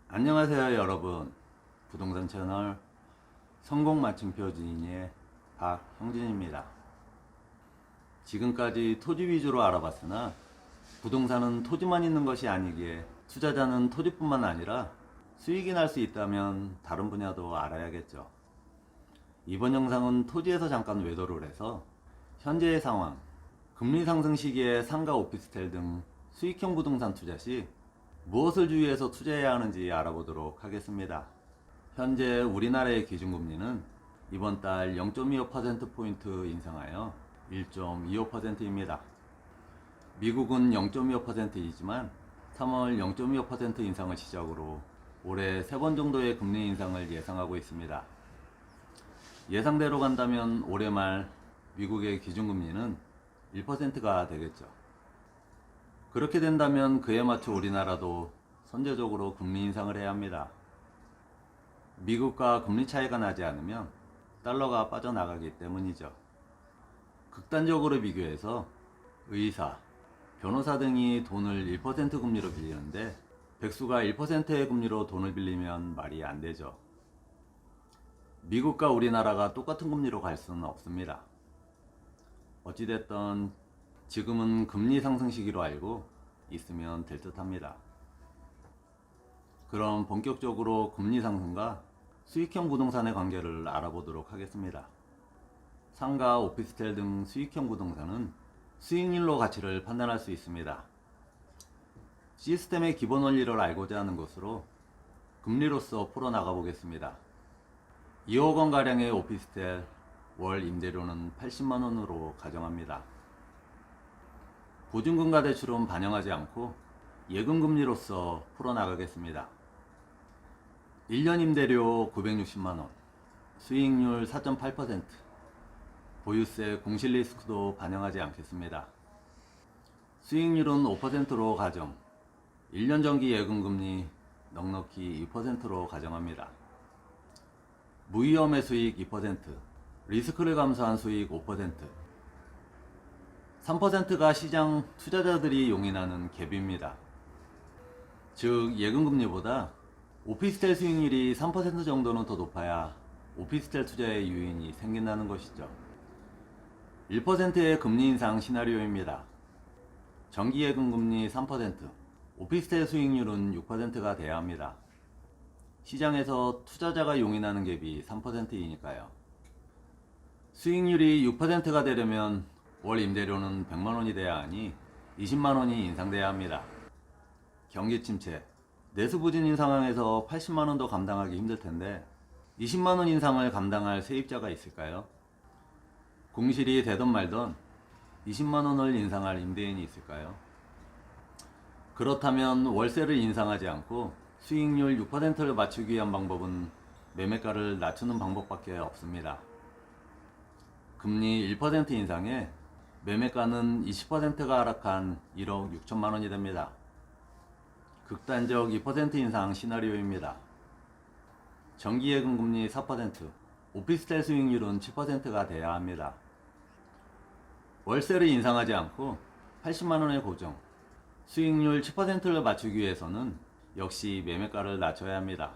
안녕하세요 여러분. 부동산 채널 성공 맞춤표 지인의 박형진입니다. 지금까지 토지 위주로 알아봤으나 부동산은 토지만 있는 것이 아니기에 투자자는 토지뿐만 아니라 수익이 날 수 있다면 다른 분야도 알아야겠죠. 이번 영상은 토지에서 잠깐 외도를 해서 현재의 상황, 금리 상승 시기에 상가 오피스텔 등 수익형 부동산 투자 시 무엇을 주의해서 투자해야 하는지 알아보도록 하겠습니다. 현재 우리나라의 기준금리는 이번 달 0.25%포인트 인상하여 1.25%입니다. 미국은 0.25%이지만 3월 0.25% 인상을 시작으로 올해 3번 정도의 금리 인상을 예상하고 있습니다. 예상대로 간다면 올해 말 미국의 기준금리는 1%가 되겠죠. 그렇게 된다면 그에 맞춰 우리나라도 선제적으로 금리 인상을 해야 합니다. 미국과 금리 차이가 나지 않으면 달러가 빠져나가기 때문이죠. 극단적으로 비교해서 의사, 변호사 등이 돈을 1% 금리로 빌리는데 백수가 1%의 금리로 돈을 빌리면 말이 안 되죠. 미국과 우리나라가 똑같은 금리로 갈 수는 없습니다. 어찌됐든 지금은 금리 상승 시기로 알고 있으면 될 듯 합니다. 그럼 본격적으로 금리 상승과 수익형 부동산의 관계를 알아보도록 하겠습니다. 상가, 오피스텔 등 수익형 부동산은 수익률로 가치를 판단할 수 있습니다. 시스템의 기본 원리를 알고자 하는 것으로 금리로서 풀어나가 보겠습니다. 2억 원가량의 오피스텔 월 임대료는 80만원으로 가정합니다. 보증금과 대출은 반영하지 않고 예금금리로서 풀어나가겠습니다. 1년 임대료 960만원, 수익률 4.8%, 보유세 공실 리스크도 반영하지 않겠습니다. 수익률은 5%로 가정, 1년 정기 예금금리 넉넉히 2%로 가정합니다. 무위험의 수익 2%, 리스크를 감수한 수익 5%, 3%가 시장 투자자들이 용인하는 갭입니다. 즉 예금금리보다 오피스텔 수익률이 3% 정도는 더 높아야 오피스텔 투자의 유인이 생긴다는 것이죠. 1%의 금리 인상 시나리오입니다. 정기 예금금리 3%, 오피스텔 수익률은 6%가 돼야 합니다. 시장에서 투자자가 용인하는 갭이 3%이니까요. 수익률이 6%가 되려면 월 임대료는 100만원이 돼야 하니 20만원이 인상돼야 합니다. 경기 침체, 내수 부진인 상황에서 80만원도 감당하기 힘들 텐데 20만원 인상을 감당할 세입자가 있을까요? 공실이 되던 말던 20만원을 인상할 임대인이 있을까요? 그렇다면 월세를 인상하지 않고 수익률 6%를 맞추기 위한 방법은 매매가를 낮추는 방법밖에 없습니다. 금리 1% 인상에 매매가는 20%가 하락한 1억 6천만원이 됩니다. 극단적 2% 인상 시나리오입니다. 정기예금금리 4%, 오피스텔 수익률은 7%가 돼야 합니다. 월세를 인상하지 않고 80만원의 고정, 수익률 7%를 맞추기 위해서는 역시 매매가를 낮춰야 합니다.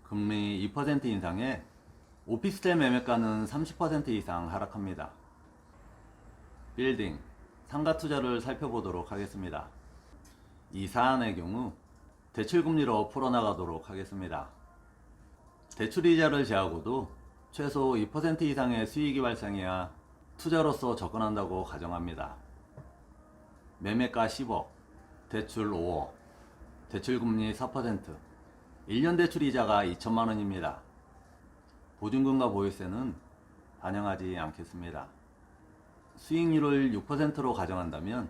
금리 2% 인상에 오피스텔 매매가는 30% 이상 하락합니다. 빌딩, 상가 투자를 살펴보도록 하겠습니다. 이 사안의 경우 대출금리로 풀어나가도록 하겠습니다. 대출이자를 제하고도 최소 2% 이상의 수익이 발생해야 투자로서 접근한다고 가정합니다. 매매가 10억, 대출 5억, 대출금리 4%, 1년 대출이자가 2천만원입니다. 보증금과 보유세는 반영하지 않겠습니다. 수익률을 6%로 가정한다면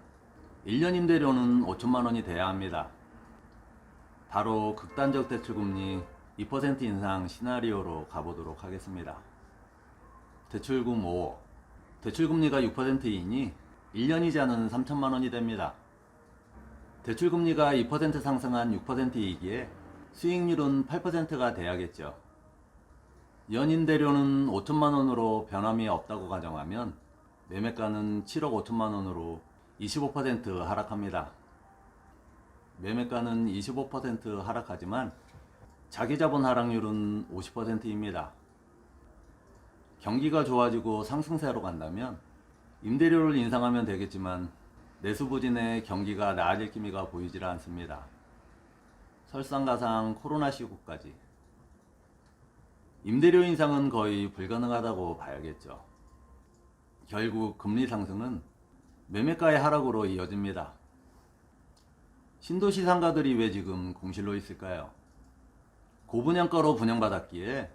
1년 임대료는 5천만원이 돼야 합니다. 바로 극단적 대출금리 2% 인상 시나리오로 가보도록 하겠습니다. 대출금 5억, 대출금리가 6%이니 1년 이자는 3천만원이 됩니다. 대출금리가 2% 상승한 6%이기에 수익률은 8%가 돼야겠죠. 연임대료는 5천만원으로 변함이 없다고 가정하면 매매가는 7억 5천만원으로 25% 하락합니다. 매매가는 25% 하락하지만 자기 자본 하락률은 50%입니다. 경기가 좋아지고 상승세로 간다면 임대료를 인상하면 되겠지만 내수부진의 경기가 나아질 기미가 보이질 않습니다. 설상가상 코로나 시국까지 임대료 인상은 거의 불가능하다고 봐야겠죠. 결국 금리 상승은 매매가의 하락으로 이어집니다. 신도시 상가들이 왜 지금 공실로 있을까요? 고분양가로 분양받았기에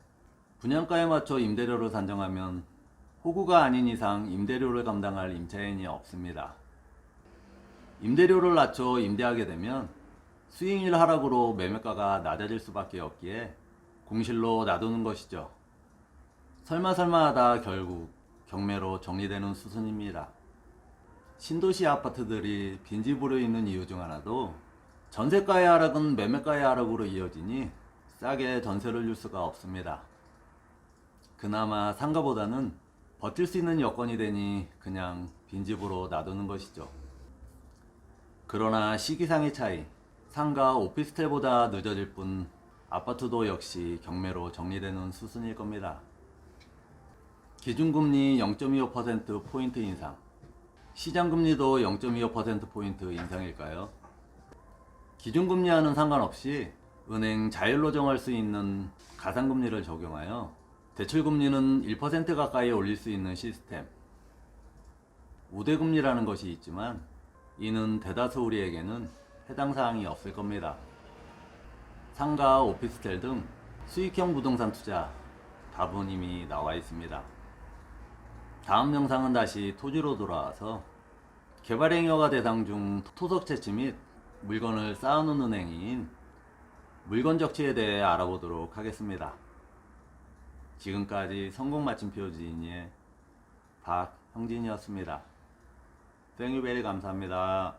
분양가에 맞춰 임대료를 산정하면 호구가 아닌 이상 임대료를 감당할 임차인이 없습니다. 임대료를 낮춰 임대하게 되면 수익률 하락으로 매매가가 낮아질 수밖에 없기에 공실로 놔두는 것이죠. 설마 하다 결국 경매로 정리되는 수순입니다. 신도시 아파트들이 빈집으로 있는 이유 중 하나도 전세가의 하락은 매매가의 하락으로 이어지니 싸게 전세를 줄 수가 없습니다. 그나마 상가보다는 버틸 수 있는 여건이 되니 그냥 빈집으로 놔두는 것이죠. 그러나 시기상의 차이, 상가 오피스텔보다 늦어질 뿐 아파트도 역시 경매로 정리되는 수순일 겁니다. 기준금리 0.25%포인트 인상, 시장금리도 0.25%포인트 인상일까요? 기준금리와는 상관없이 은행 자율로 정할 수 있는 가상금리를 적용하여 대출금리는 1% 가까이 올릴 수 있는 시스템. 우대금리라는 것이 있지만 이는 대다수 우리에게는 해당 사항이 없을 겁니다. 상가, 오피스텔 등 수익형 부동산 투자 답은 이미 나와 있습니다. 다음 영상은 다시 토지로 돌아와서 개발행위가 대상 중 토속 채취 및 물건을 쌓아놓는 행위인 물건 적치에 대해 알아보도록 하겠습니다. 지금까지 성공 마침표 지인의 박형진이었습니다. 땡유베리 감사합니다.